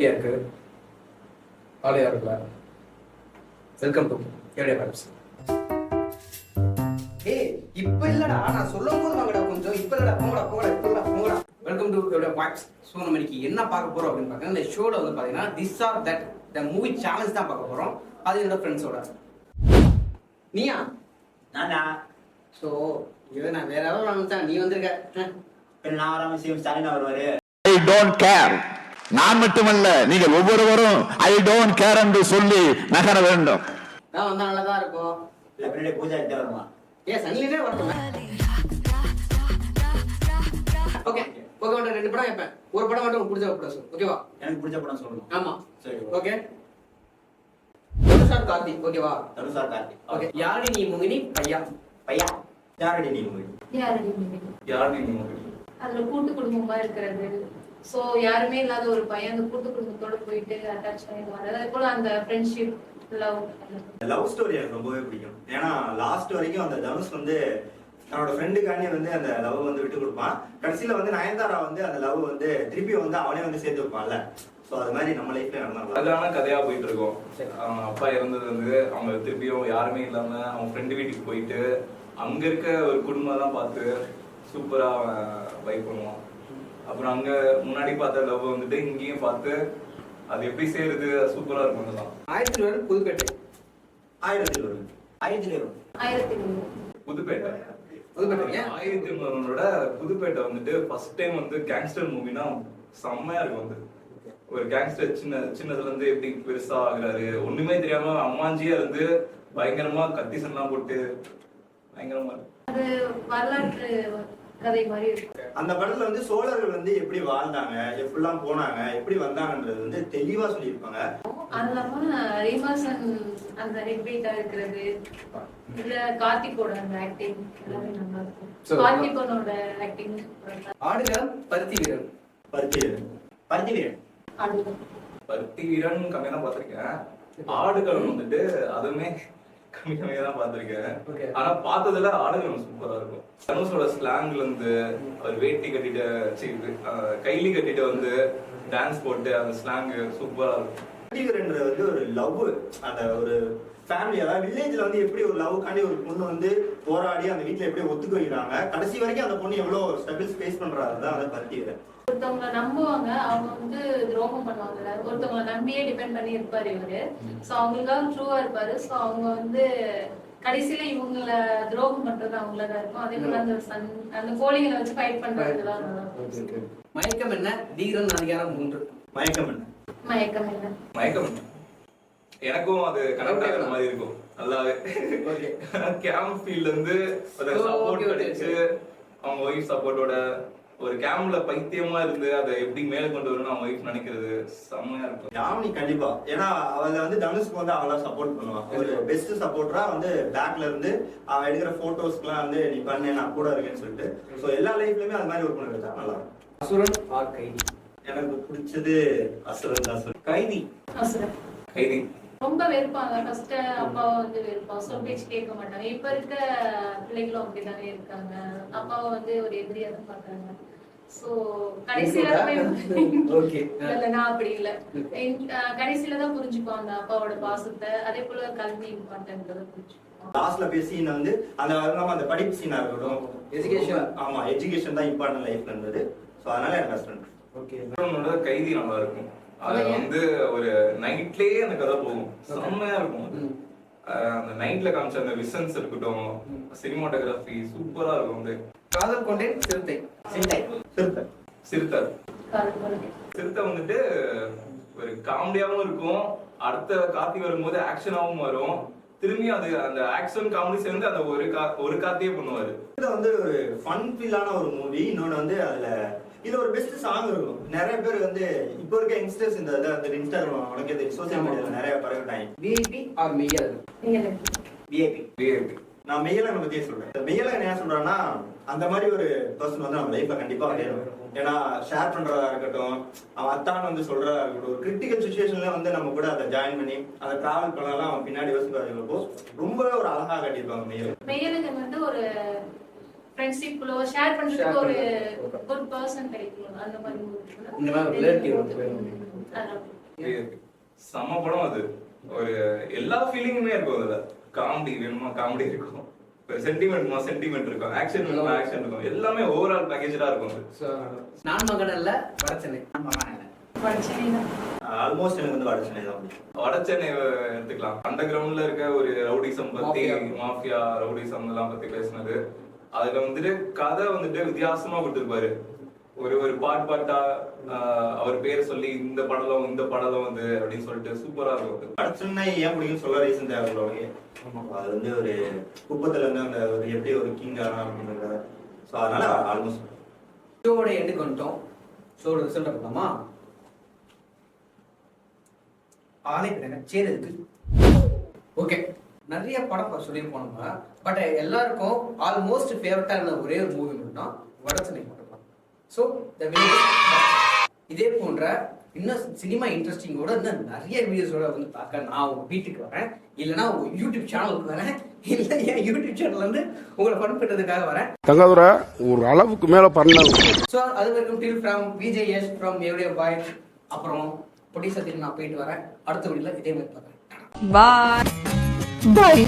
எம்டியா இருக்கு. ஆலையா இருக்குல்ல. வெல்கம் டு ஏடியா பேரண்ட்ஸ். ஏய் இப்ப இல்லடா, நான் சொல்லும்போது வாங்கடா கொஞ்சம். இப்ப இல்லடா, போங்கடா. வெல்கம் டு ஏடியா பாய்ஸ். ஸோ நம்ம இன்னைக்கு என்ன பார்க்க போறோம் அப்படின்னு பார்த்தீங்கன்னா, இந்த ஷோல வந்து பார்த்தீங்கன்னா this are that the movie challenge தான் பார்க்க போறோம். அது என்னோட ஃப்ரெண்ட்ஸோட. நீயா? நானா? ஸோ இவன் நான் வேற யாராவது நினைச்சா நீ வந்திருக்க. நான் வராம சிஎம் ஸ்டாலின் வருவாரு. I don't care. நான் மட்டுமல்ல, நீங்கள் ஒவ்வொருவரும் ஐ டோன்ட் கேர் என்று சொல்லி நகர வேண்டும். நான் வந்தா நல்லதா இருக்கும். பின்னாடி பூஜா கிட்ட வருமா? ஏன் சன்னிலே வரட்டுமே. ஓகே உன்ட்ட 2 படம் கேட்பேன். ஒரு படம் மட்டும் உனக்கு பிடிச்ச படம் சொல்லு. ஓகேவா? எனக்கு பிடிச்ச படம் சொல்லணும். ஆமா சரி ஓகே. தனுஷார் கார்த்திக் ஓகேவா? தனுஷார் கார்த்திக். ஓகே. யாரடி நீ முகினி பையா? பையா யாரடி நீ மூவி? யாரடி மூவி? யாரடி நீ மூவி? அதுல கூட்டு குடும்பமா இருக்கிறது. சோ யாருமே இல்லாத ஒரு பையன் அந்த கூட்டு குடும்பத்தோட போயிட்டு அட்டாச் பண்ணிடுவாரு. அதே போல அந்த ஃப்ரெண்ட்ஷிப் லவ் ஸ்டோரி எனக்கு ரொம்பவே பிடிக்கும். ஏன்னா லாஸ்ட் வரைக்கும் அந்த தனுஷ் வந்து அவனோட ஃப்ரெண்டுக்காண்டி வந்து அந்த லவ் வந்து விட்டு கொடுப்பான். கடைசியில வந்து நயன்தாரா வந்து அந்த லவ் வந்து திருப்பி வந்து அவனே வந்து சேர்த்து வைப்பான்ல. ஸோ அது மாதிரி நம்ம லைஃப்ல நடந்தாங்க. அதான கதையா போயிட்டு இருக்கோம். அவங்க அப்பா இறந்தது வந்து அவங்க திருப்பியும் யாருமே இல்லாம அவங்க ஃப்ரெண்டு வீட்டுக்கு போயிட்டு அங்க இருக்க ஒரு குடும்பம் தான் பார்த்து சூப்பரா வைப் பண்ணுவான். அப்புறம் அங்க முன்னாடி பார்த்த லவ் வந்துட்டு இங்கேயும் பார்த்து அது எப்படி செய்யறது சூப்பரா இருக்கும். அதெல்லாம் 1001 புதுப்பேட்டை. 1001 புதுப்பேட்டை. புதுப்பேட்டை 1001 புதுப்பேட்டை வந்துட்டு ஃபர்ஸ்ட் டைம் வந்து கேங்ஸ்டர் மூவினா செம்மையா இருக்கும். வந்து ஒரு கேங்ஸ்டர் சின்னதுல இருந்து எப்படி பெருசா ஆகுறாரு ஒண்ணுமே தெரியாம அம்மாஞ்சியா இருந்து பயங்கரமா கத்தி சண்டெல்லாம் போட்டு பயங்கரமா இருக்கு. அது வரலாற்று கதை மாதிரி இருக்கு. அந்த படத்துல வந்து சோழர்கள் வந்து எப்படி வாழ்ந்தாங்க, எப்படிலாம் போனாங்க, எப்படி வந்தாங்கன்றது வந்து தெளிவா சொல்லியிருப்பாங்க. அது இல்லாம ரீமாசன் அந்த ஹெட்வெயிட்டா இருக்கிறது, இதுல கார்த்திகோட அந்த ஆக்டிங் எல்லாமே நல்லா இருக்கும். கார்த்திகோனோட ஆக்டிங் ஆடுகளம் பருத்தி வீரன். பருத்தி வீரன் பருத்தி வீரன் கம்மியா தான் பார்த்திருக்கேன். ஆடுகளம் வந்துட்டு அதுவுமே கம்மியா தான் பார்த்திருக்கேன். ஆனா பார்த்ததுல ஆடுகளம் சூப்பரா இருக்கும். தனுஷோட ஸ்லாங்ல இருந்து அவர் வேட்டி கட்டிட்டு கைலி கட்டிட்டு வந்து டான்ஸ் போட்டு அந்த ஸ்லாங் சூப்பரா இருக்கும். பருத்தி வீரன்றது வந்து ஒரு லவ், அந்த ஒரு ஃபேமிலி, அதாவது வில்லேஜ்ல வந்து எப்படி ஒரு லவ்க்காண்டி ஒரு பொண்ணு வந்து போராடி அந்த வீட்டுல எப்படி ஒத்துக்க வைக்கிறாங்க, கடைசி வரைக்கும் அந்த பொண்ணு எவ்வளவு ஸ்ட்ரகிள்ஸ் ஃபேஸ் பண்றாரு தான் வந்து பருத்தி வீரன். ஒருத்தவங்க நம்புவாங்க, அவங்க வந்து துரோகம் பண்ணுவாங்கல்ல, ஒருத்தவங்களை நம்பியே டிபெண்ட் பண்ணி இருப்பாரு இவரு. சோ அவங்களுக்காக ட்ரூவா இருப்பாரு. சோ அவங்க வந்து கடைசியில இவங்கள துரோகம் பண்றது அவங்களதான் இருக்கும். அதே போல அந்த கோழிகளை வச்சு ஃபைட் பண்றதுலாம் நல்லா இருக்கும். மயக்கம் என்ன? தீரன் அதிகாரம் 3. மயக்கம் என்ன? மயக்கம் என்ன? மயக்கம் என்ன? எனக்கும் அது கனெக்ட் ஆகிற மாதிரி இருக்கும் நல்லாவே. கேம் ஃபீல்ட்ல இருந்து சப்போர்ட் கிடைச்சு அவங்க ஒய்ஃப் சப்போர்ட்டோட ஒரு கேம்ல பைத்தியமா இருந்து அதை எப்படி மேல கொண்டு வரணும் அவங்க ஒய்ஃப் நினைக்கிறது செம்மையா இருக்கும். யாமினி கண்டிப்பா, ஏன்னா அவளை வந்து தனுஷ்க்கு வந்து அவளா சப்போர்ட் பண்ணுவான். ஒரு பெஸ்ட் சப்போர்ட்டரா வந்து பேக்ல இருந்து அவன் எடுக்கிற போட்டோஸ்க்குலாம் வந்து நீ பண்ணு நான் கூட இருக்கேன்னு சொல்லிட்டு. ஸோ எல்லா லைஃப்லயுமே அது மாதிரி ஒரு பொண்ணு இருந்தா நல்லா இருக்கும். அசுரன் ஆர் கைதி? எனக்கு பிடிச்சது அசுரன் தான். கைதி. அசுரன் கைதி ரொம்ப வெறுப்பாங்க. ஃபர்ஸ்ட் அப்பாவை வந்து வெறுப்பாங்க, சொல் பேச்சு கேட்க மாட்டாங்க. இப்ப இருக்க பிள்ளைகளும் அப்படிதானே இருக்காங்க. அப்பாவை வந்து ஒரு எதிரியா தான் பாக்குறாங்க. சோ கடைசியில நான் அப்படி இல்ல, கடைசியில தான் புரிஞ்சுப்பாங்க அந்த அப்பாவோட பாசத்தை. அதே போல கல்வி இம்பார்ட்டன்ட் புரிஞ்சுப்பாங்க. லாஸ்ட்ல பேசி சீன் வந்து அந்த படிப்பு சீனா இருக்கட்டும், எஜுகேஷன். ஆமா எஜுகேஷன் தான் இம்பார்ட்டன்ட் லைஃப்ல இருந்தது. ஸோ அதனால எனக்கு அசுரன். ஓகே. கைதி நல்லா இருக்கும். அது வந்து ஒரு நைட்லயே அந்த கதை போகும், செம்மையா இருக்கும். அந்த நைட்ல காமிச்ச அந்த விசன்ஸ் இருக்கட்டும், சினிமாட்டோகிராஃபி சூப்பரா இருக்கும். வந்து காதல் கொண்டேன் சிறுத்தை. சிறுத்தை வந்துட்டு ஒரு காமெடியாவும் இருக்கும், அடுத்த கார்த்தி வரும்போது ஆக்ஷனாவும் வரும். திரும்பி அது அந்த ஆக்ஷன் காமெடி சேர்ந்து அந்த ஒரு கார்த்தியே பண்ணுவாரு. இது வந்து ஒரு ஃபன் ஃபீலான ஒரு மூவி. இன்னொன்னு வந்து அதுல இது ஒரு பெஸ்ட் சாங் இருக்கும். நிறைய பேர் வந்து இப்போ இருக்க யங்ஸ்டர்ஸ் இந்த இன்ஸ்டாகிராம் உனக்கு தெரியும், சோசியல் மீடியால நிறைய பரவிட்டாங்க. VIP or Meiyazhagan? விஐபி. நான் மெய்யழகனை பத்தியே சொல்றேன். மெய்யழகன் என்ன சொல்றேன்னா, அந்த மாதிரி ஒரு பர்சன் வந்து நம்ம லைஃப்ல கண்டிப்பா வேணும். ஏன்னா ஷேர் பண்றதா இருக்கட்டும், அவன் அத்தான் வந்து சொல்றதா இருக்கட்டும், ஒரு கிரிட்டிக்கல் சுச்சுவேஷன்ல வந்து நம்ம கூட அதை ஜாயின் பண்ணி அதை டிராவல் பண்ணலாம். அவன் பின்னாடி யோசிப்பாருப்போ ரொம்ப ஒரு அழகா கட்டியிருப்பாங்க மெய்யழகன். மெய்யழகன் வந்து ஒரு ஃப்ரெண்ட்ஷிப்ல ஷேர் பண்றதுக்கு ஒரு ஒரு பர்சன் கிடைக்கும் அந்த மாதிரி இந்த மாதிரி relative வந்து அதான். செம்ம படம் அது. ஒரு எல்லா ஃபீலிங்குமே இருக்கும் அதுல. காமெடி வேணுமா காமெடி இருக்கும், சென்டிமெண்ட் சென்டிமெண்ட் இருக்கும், ஆக்ஷன் வேணுமா ஆக்ஷன் இருக்கும், எல்லாமே ஓவரால் பேக்கேஜா இருக்கும் அது. So, நான் மகன் அல்ல வடச்சென்னை. படிச்சேன் ஆல்மோஸ்ட் எனக்கு வந்து வடச்சென்னை தான் பிடிக்கும். வடச்சென்னை எடுத்துக்கலாம். அண்டர் கிரவுண்ட்ல இருக்க ஒரு ரவுடிசம் பத்தி, மாஃபியா ரவுடிசம் எல்லாம் பத்தி பேசினது. அதுல வந்துட்டு கதை வந்துட்டு வித்தியாசமா கொடுத்துருப்பாரு. ஒரு பாட்டா அவர் பேரை சொல்லி இந்த படம் வந்து அப்படின்னு சொல்லிட்டு சூப்பரா இருக்கும். வடச்சென்னை ஏன் பிடிக்கும் சொல்ல ரீசன் தேவையில்லை. அது வந்து ஒரு குப்பத்துல இருந்து அந்த ஒரு எப்படி ஒரு கிங் ஆனா அப்படின்றத. ஸோ அதனால ஆல்மோஸ்ட் ஷோட எண்டுக்கு வந்துட்டோம். ஷோட ரிசல்ட் பண்ணலாமா? ஆளே கிடையாது, சரி இருக்கு. ஓகே, நிறைய படம் சொல்லியிருப்போம் நம்ம. பட் எல்லாருக்கும் ஆல்மோஸ்ட் ஃபேவரட்டான ஒரே ஒரு மூவி மட்டும் வடச்சென்னை மட்டும். ஸோ இதே போன்ற இன்னும் சினிமா இன்ட்ரெஸ்டிங்கோட இன்னும் நிறைய வீடியோஸோட வந்து பார்க்க நான் உங்க வீட்டுக்கு வரேன், இல்லைன்னா உங்க யூடியூப் சேனலுக்கு வரேன், இல்லை என் யூடியூப் சேனல் வந்து உங்களை ஃபன் பண்ணுறதுக்காக வரேன். தங்காதுரை ஒரு அளவுக்கு மேல பண்ண. ஸோ அது வரைக்கும் டில் ஃப்ரம் விஜேஎஸ் ஃப்ரம் எவ்ரிடே பாய். அப்புறம் பொடி சத்தியம் நான் போயிட்டு வரேன். அடுத்த வீடியோல இதே மாதிரி பார்க்குறேன். பாய் பாய்.